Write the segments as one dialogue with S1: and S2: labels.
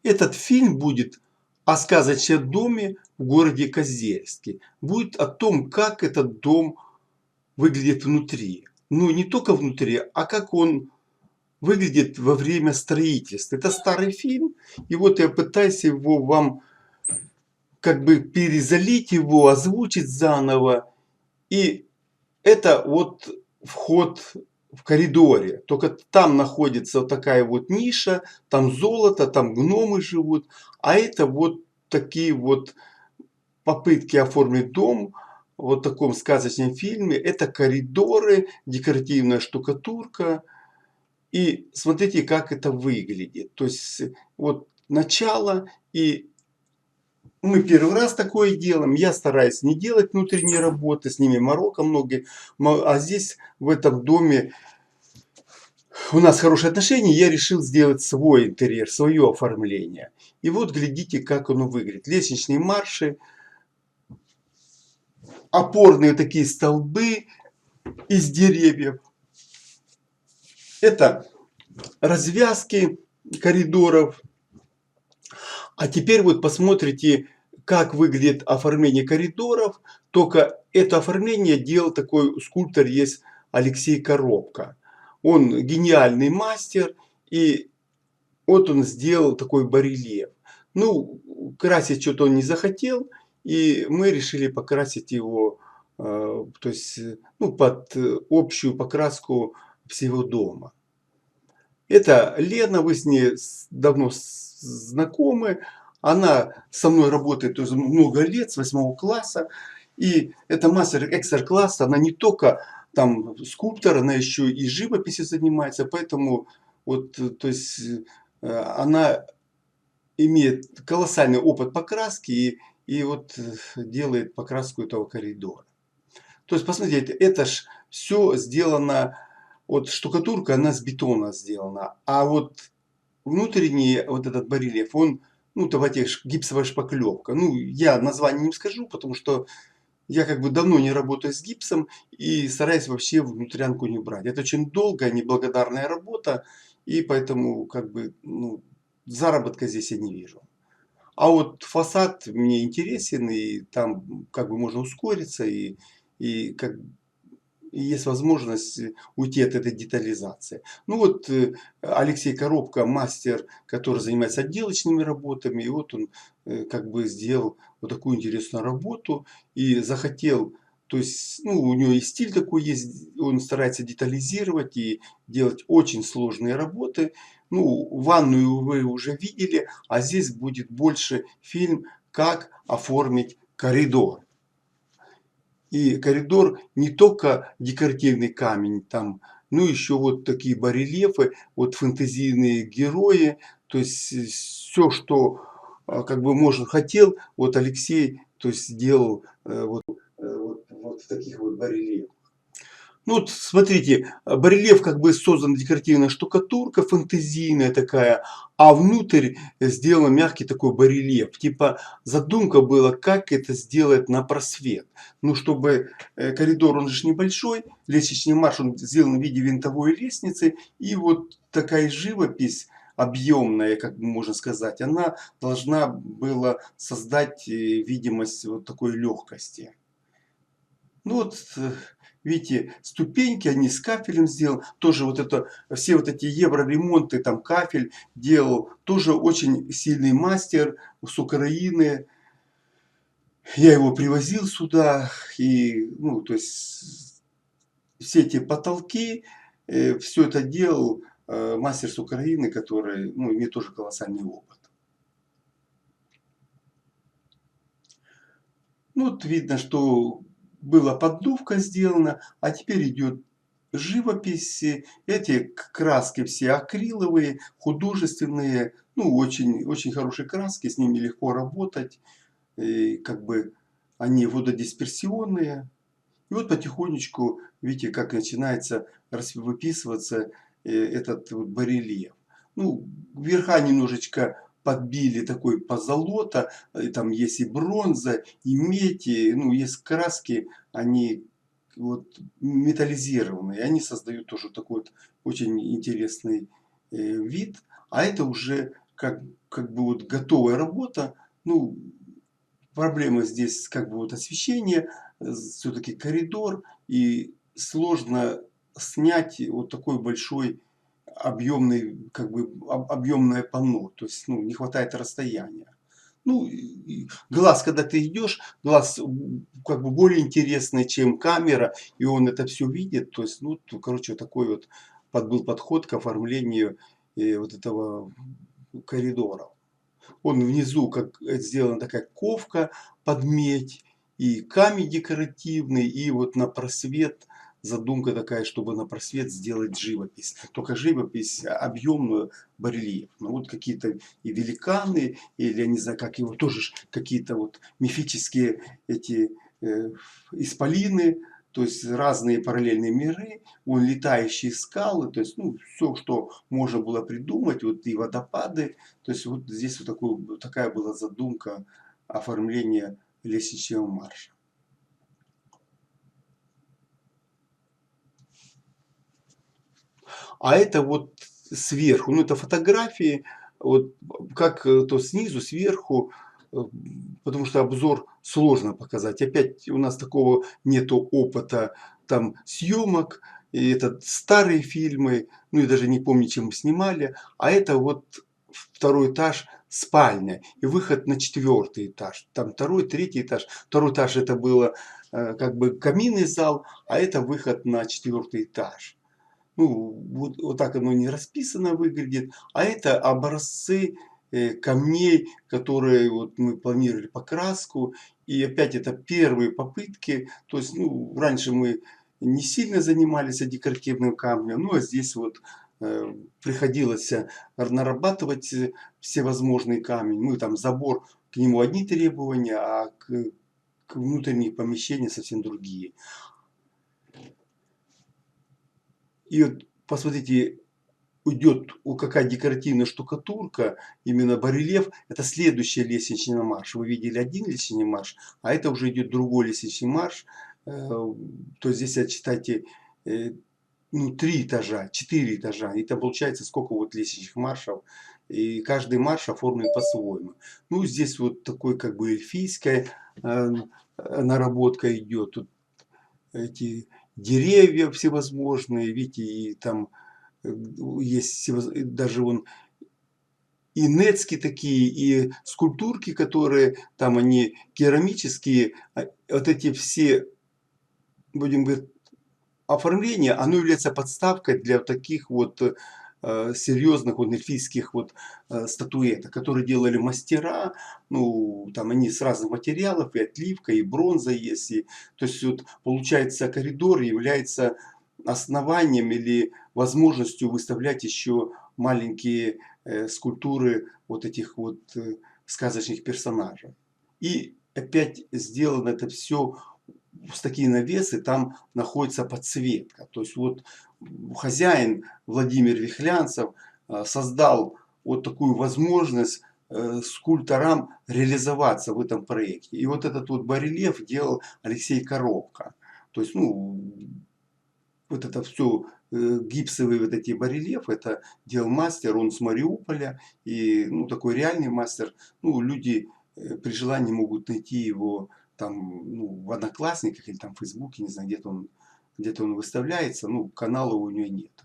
S1: Этот фильм будет о сказочном доме в городе Козельске. Будет о том, как этот дом выглядит внутри. Ну, не только внутри, а как он выглядит во время строительства. Это старый фильм, и вот я пытаюсь его вам как бы перезалить его, озвучить заново. И это вот вход в коридоре. Только там находится вот такая вот ниша, там золото, там гномы живут. А это вот такие вот попытки оформить дом в вот таком сказочном фильме. Это коридоры, декоративная штукатурка. И смотрите, как это выглядит. То есть вот начало, и мы первый раз такое делаем. Я стараюсь не делать внутренние работы, с ними морока много. А здесь, в этом доме, у нас хорошие отношения, я решил сделать свой интерьер, свое оформление. И вот глядите, как оно выглядит. Лестничные марши, опорные такие столбы из деревьев. Это развязки коридоров. А теперь вот посмотрите, как выглядит оформление коридоров. Только это оформление делал такой скульптор, есть Алексей Коробко. Он гениальный мастер, и вот он сделал такой барельеф. Ну, красить что-то он не захотел, и мы решили покрасить его, то есть, ну, под общую покраску всего дома. Это Лена, вы с ней давно знакомы. Она со мной работает уже много лет, с 8 класса. И это мастер экстра-класса. Она не только там скульптор, она еще и живописью занимается. Поэтому вот, то есть, она имеет колоссальный опыт покраски и вот делает покраску этого коридора. То есть, посмотрите, это ж все сделано, вот штукатурка, она с бетона сделана. А вот внутренний вот этот барельеф, он, ну, давайте, гипсовая шпаклевка. Ну, я название не скажу, потому что я как бы давно не работаю с гипсом и стараюсь вообще внутрянку не брать. Это очень долгая, неблагодарная работа, и поэтому как бы, ну, заработка здесь я не вижу. А вот фасад мне интересен, и там как бы можно ускориться, и как и есть возможность уйти от этой детализации. Ну вот Алексей Коробко, мастер, который занимается отделочными работами, и вот он как бы сделал вот такую интересную работу и захотел, то есть, ну, у него и стиль такой есть, он старается детализировать и делать очень сложные работы. Ну, ванную вы уже видели, а здесь будет больше фильм, как оформить коридор. И коридор не только декоративный камень там, ну еще вот такие барельефы, вот фэнтезийные герои, то есть все, что как бы можно хотел, вот Алексей, то есть сделал вот в таких вот барельефах. Ну вот смотрите, барельеф как бы создан декоративная штукатурка, фэнтезийная такая, а внутрь сделан мягкий такой барельеф. Типа задумка была, как это сделать на просвет. Ну, чтобы коридор, он же небольшой, лестничный марш, он сделан в виде винтовой лестницы, и вот такая живопись объемная, как можно сказать, она должна была создать видимость вот такой легкости. Ну вот, видите, ступеньки, они с кафелем сделаны. Тоже вот это, все вот эти евроремонты, там кафель делал. Тоже очень сильный мастер с Украины. Я его привозил сюда. И, ну, то есть, все эти потолки, все это делал мастер с Украины, который, ну, имеет тоже колоссальный опыт. Ну, вот видно, что была поддувка сделана, а теперь идет живопись. Эти краски все акриловые, художественные, ну, очень, очень хорошие краски, с ними легко работать. И как бы они вододисперсионные. И вот потихонечку, видите, как начинается выписываться этот вот барельеф. Ну, верха немножечко подбили такой позолота, там есть и бронза, и медь, ну, есть краски, они вот металлизированные, они создают тоже такой вот очень интересный вид. А это уже как, как бы вот готовая работа. Ну, проблема здесь как бы вот освещение, все-таки коридор, и сложно снять вот такой большой объемный, как бы объемное панно, то есть ну, не хватает расстояния. Ну, и глаз, когда ты идешь, глаз как бы более интересный, чем камера, и он это все видит. То есть, ну, короче, вот такой вот был подход к оформлению вот этого коридора. Он внизу, как сделана такая ковка под медь, и камень декоративный, и вот на просвет задумка такая, чтобы на просвет сделать живопись. Только живопись объемную, барельеф. Ну вот какие-то и великаны, или я не знаю, как его, тоже какие-то вот мифические эти э, исполины, то есть разные параллельные миры, вон летающие скалы, то есть ну, все, что можно было придумать, вот и водопады. То есть вот здесь вот такая была задумка оформления лестничного марша. А это вот сверху, ну это фотографии, вот как то снизу, сверху, э, потому что обзор сложно показать. Опять у нас такого нету опыта там съемок, и это старые фильмы, ну и даже не помню, чем мы снимали, а это вот второй этаж спальня и выход на четвертый этаж. Там второй, третий этаж. Второй этаж это было как бы каминный зал, а это выход на четвертый этаж. Ну, вот так оно не расписано выглядит. А это образцы камней, которые вот мы планировали покраску. И опять это первые попытки. То есть, ну, раньше мы не сильно занимались декоративным камнем. Ну, а здесь вот приходилось нарабатывать всевозможный камень. Ну, и там забор, к нему одни требования, а к внутренним помещениям совсем другие. И вот посмотрите, уйдет какая декоративная штукатурка, именно барельеф, это следующий лестничный марш. Вы видели один лестничный марш, а это уже идет другой лестничный марш. То есть здесь отчитайте ну, 3 этажа, 4 этажа. И там получается сколько вот лестничных маршев. И каждый марш оформлен по-своему. Ну, здесь вот такой как бы эльфийская наработка идет. Тут эти деревья всевозможные, видите, и там есть даже вон и нецки такие, и скульптурки, которые там они керамические, вот эти все, будем говорить, оформления, оно является подставкой для таких вот серьезных вот эльфийских вот статуэток, которые делали мастера, ну, там они с разных материалов, и отливка, и бронза есть, и, то есть вот получается коридор является основанием или возможностью выставлять еще маленькие скульптуры вот этих вот сказочных персонажей. И опять сделано это все с такие навесы, там находится подсветка. То есть вот хозяин Владимир Вихлянцев создал вот такую возможность скульпторам реализоваться в этом проекте. И вот этот вот барельеф делал Алексей Коробко. То есть, ну, вот это все гипсовые вот эти барельефы, это делал мастер, он с Мариуполя, и ну, такой реальный мастер. Ну, люди при желании могут найти его там ну, в Одноклассниках или там в Фейсбуке, не знаю, где-то он выставляется, ну, канала у него нет.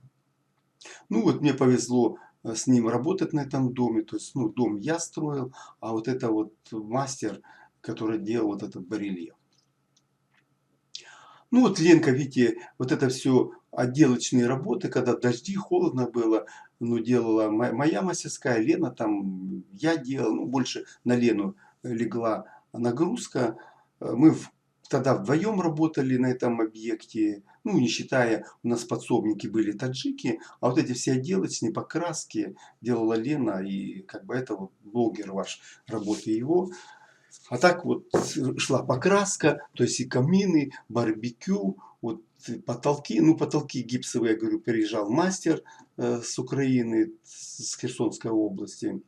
S1: Ну, вот мне повезло с ним работать на этом доме, то есть, ну, дом я строил, а вот это вот мастер, который делал вот этот барельеф. Ну вот Ленка, видите, вот это все отделочные работы, когда дожди, холодно было, ну, делала моя мастерская, Лена там, я делал, ну, больше на Лену легла нагрузка. Мы тогда вдвоем работали на этом объекте, ну, не считая, у нас подсобники были таджики, а вот эти все отделочные покраски делала Лена, и как бы это вот блогер ваш, работа его. А так вот шла покраска, то есть и камины, барбекю, вот потолки, ну потолки гипсовые, я говорю, приезжал мастер с Украины, с Херсонской области.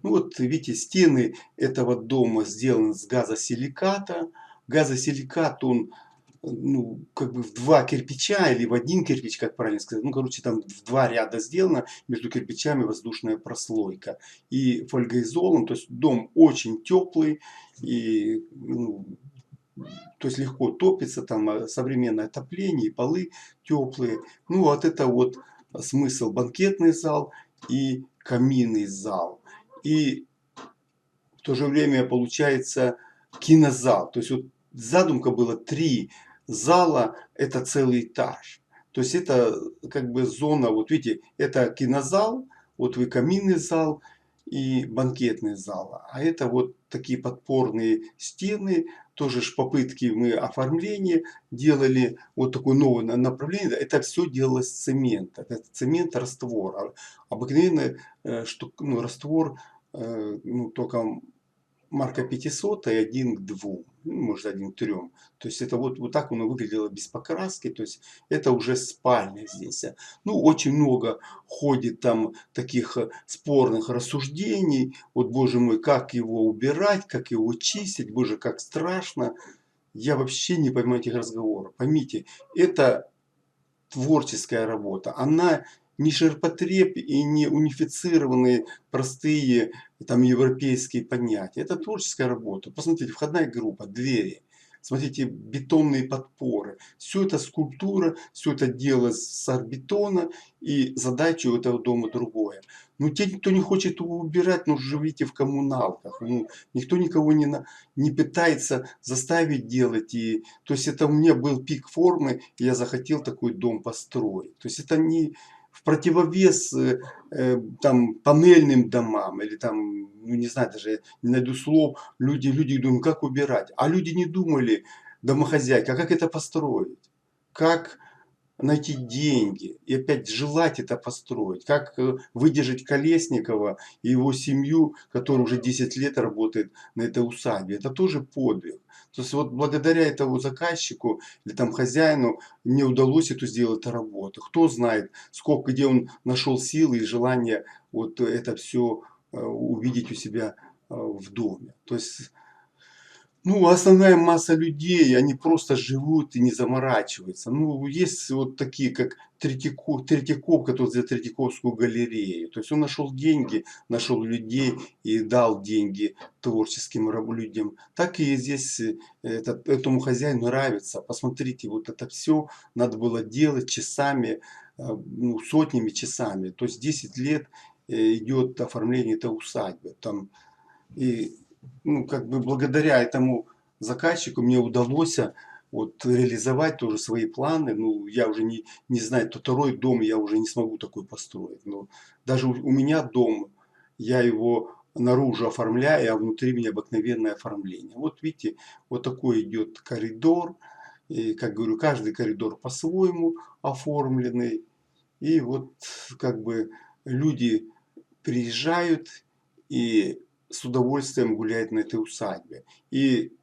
S1: Ну вот видите, стены этого дома сделаны с газосиликата. Газосиликат, он ну, как бы в два кирпича или в один кирпич, как правильно сказать. Ну, короче, там в два ряда сделано, между кирпичами воздушная прослойка. И фольгоизолом, то есть дом очень теплый, и, ну, то есть легко топится, там современное отопление, и полы теплые. Ну, вот это вот смысл: банкетный зал и каминный зал. И в то же время получается кинозал. То есть вот задумка была: три зала, это целый этаж. То есть это как бы зона, вот видите, это кинозал, вот вы каминный зал и банкетный зал. А это вот такие подпорные стены, тоже ж попытки мы оформления делали, вот такое новое направление. Это все делалось с цемента. Это цемент, раствор. Обыкновенный ну, раствор, ну, только марка 500 и 1 к 2, ну, может 1 к 3. То есть это вот так оно выглядело без покраски. То есть это уже спальня здесь. Ну, очень много ходит там таких спорных рассуждений. Вот, боже мой, как его убирать, как его чистить, боже, как страшно. Я вообще не понимаю этих разговоров. Поймите, это творческая работа. Она не ширпотреб и не унифицированные простые там европейские понятия. Это творческая работа. Посмотрите, входная группа, двери. Смотрите, бетонные подпоры. Все это скульптура, все это дело с арбетона, и задача у этого дома другое. Ну, те, кто не хочет его убирать, ну, живите в коммуналках. Ну, никто никого не пытается заставить делать. И, то есть это у меня был пик формы, и я захотел такой дом построить. То есть это не в противовес там панельным домам или там, ну не знаю, даже не найду слов, люди думают, как убирать. А люди не думали, домохозяйка, как это построить, как найти деньги и опять желать это построить. Как выдержать Колесникова и его семью, которая уже 10 лет работает на этой усадьбе. Это тоже подвиг. То есть вот благодаря этому заказчику или там хозяину мне удалось эту сделать работу. Кто знает, сколько, где он нашел силы и желание вот это все увидеть у себя в доме. То есть, ну, основная масса людей, они просто живут и не заморачиваются. Ну, есть вот такие, как Третьяков, который за Третьяковскую галерею. То есть он нашел деньги, нашел людей и дал деньги творческим людям. Так и здесь этому хозяину нравится. Посмотрите, вот это все надо было делать часами, ну, сотнями часами. То есть 10 лет идет оформление этой усадьбы. Там, и, ну, как бы благодаря этому заказчику мне удалось вот реализовать тоже свои планы. Ну, я уже не знаю, то второй дом я уже не смогу такой построить. Но даже у меня дом, я его наружу оформляю, а внутри у меня обыкновенное оформление. Вот видите, вот такой идет коридор. И, как говорю, каждый коридор по-своему оформленный. И вот как бы люди приезжают и с удовольствием гуляют на этой усадьбе. И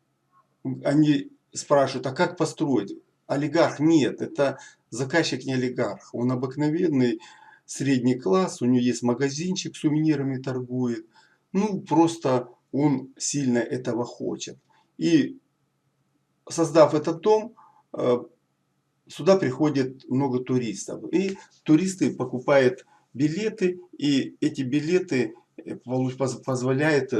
S1: они спрашивают, а как построить? Олигарх? Нет, это заказчик не олигарх. Он обыкновенный средний класс, у него есть магазинчик, сувенирами торгует. Ну, просто он сильно этого хочет. И создав этот дом, сюда приходит много туристов. И туристы покупают билеты, и эти билеты позволяют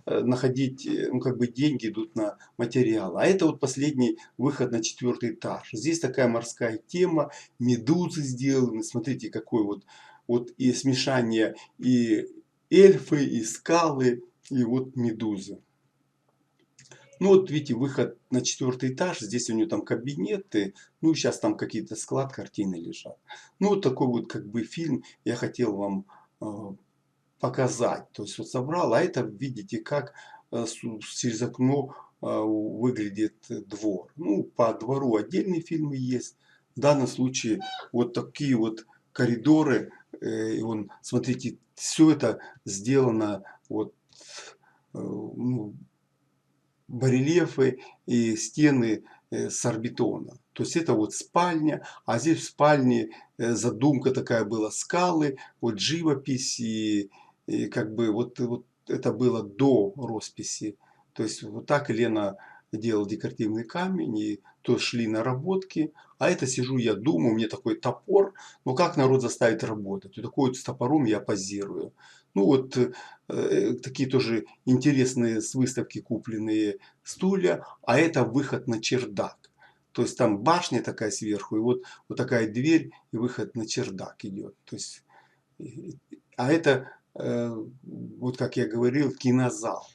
S1: находить, ну, как бы деньги идут на материал. А это вот последний выход на 4-й этаж. Здесь такая морская тема, медузы сделаны. Смотрите, какой вот и смешание и эльфы, и скалы, и вот медузы. Ну вот видите, выход на 4-й этаж, здесь у него там кабинеты, ну сейчас там какие-то склад картины лежат. Ну вот такой вот как бы фильм я хотел вам показать. То есть вот собрал, а это видите, как через окно выглядит двор. Ну, по двору отдельные фильмы есть. В данном случае вот такие вот коридоры. И смотрите, все это сделано вот ну, барельефы и стены с орбитона. То есть это вот спальня, а здесь в спальне задумка такая была: скалы, вот живопись, и как бы вот это было до росписи. То есть вот так Елена делал декоративный камень, и то шли наработки. А это сижу я, думаю, у меня такой топор, ну как народ заставить работать? Вот такой вот с топором я позирую. Ну вот такие тоже интересные с выставки купленные стулья, а это выход на чердак. То есть там башня такая сверху, и вот такая дверь, и выход на чердак идет. То есть, а это, вот как я говорил, кинозал.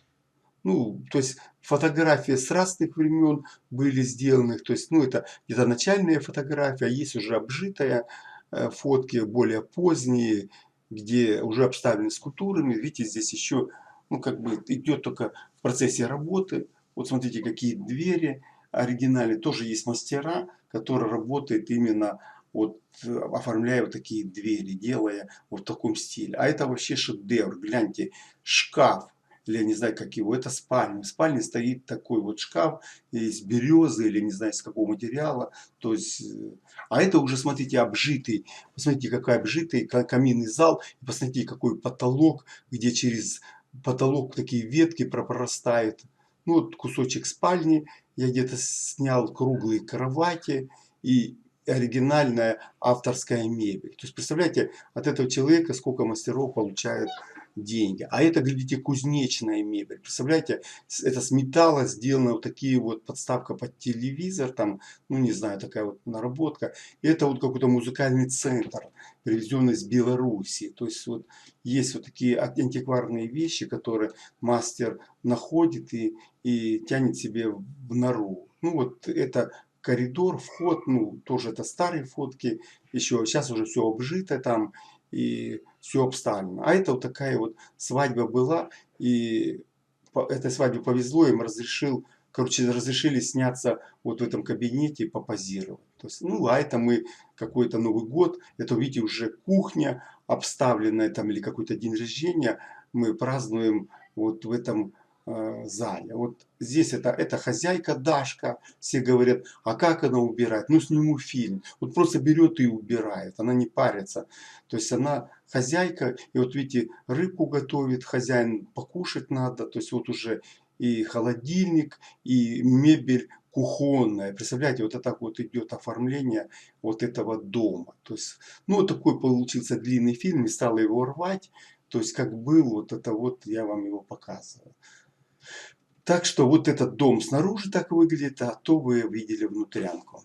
S1: Ну, то есть фотографии с разных времен были сделаны. То есть, ну, это где-то начальная фотография, а есть уже обжитая фотки, более поздние, где уже обставлены скульптурами. Видите, здесь еще, ну, как бы идет только в процессе работы. Вот смотрите, какие двери оригинальные. Тоже есть мастера, которые работают именно вот оформляя вот такие двери, делая вот в таком стиле. А это вообще шедевр. Гляньте, шкаф или я не знаю, как его, это спальня. В спальне стоит такой вот шкаф из березы или не знаю, из какого материала. То есть, а это уже, смотрите, обжитый. Посмотрите, какой обжитый каминный зал. И посмотрите, какой потолок, где через потолок такие ветки прорастают. Ну, вот кусочек спальни. Я где-то снял круглые кровати и оригинальная авторская мебель. То есть, представляете, от этого человека сколько мастеров получают деньги. А это, глядите, кузнечная мебель. Представляете, это с металла сделано вот такие вот подставка под телевизор, там, ну не знаю, такая вот наработка. И это вот какой-то музыкальный центр, привезенный из Беларуси. То есть вот есть вот такие антикварные вещи, которые мастер находит и тянет себе в нору. Ну вот это коридор, вход, ну тоже это старые фотки, еще сейчас уже все обжито там и все обставлено. А это вот такая вот свадьба была, и по этой свадьбе повезло, им разрешили сняться вот в этом кабинете, попозировать. То есть, ну, а это мы какой-то Новый год, это, видите, уже кухня обставленная там или какой-то день рождения, мы празднуем вот в этом зале. Вот здесь это хозяйка Дашка, все говорят, а как она убирает? Ну, сниму фильм. Вот просто берет и убирает, она не парится. То есть она хозяйка, и вот видите, рыбку готовит, хозяин покушать надо, то есть вот уже и холодильник, и мебель кухонная. Представляете, вот так вот идет оформление вот этого дома. То есть, ну, вот такой получился длинный фильм, не стал его рвать. То есть, как был, вот это вот я вам его показываю. Так что вот этот дом снаружи так выглядит, а то вы видели внутрянку.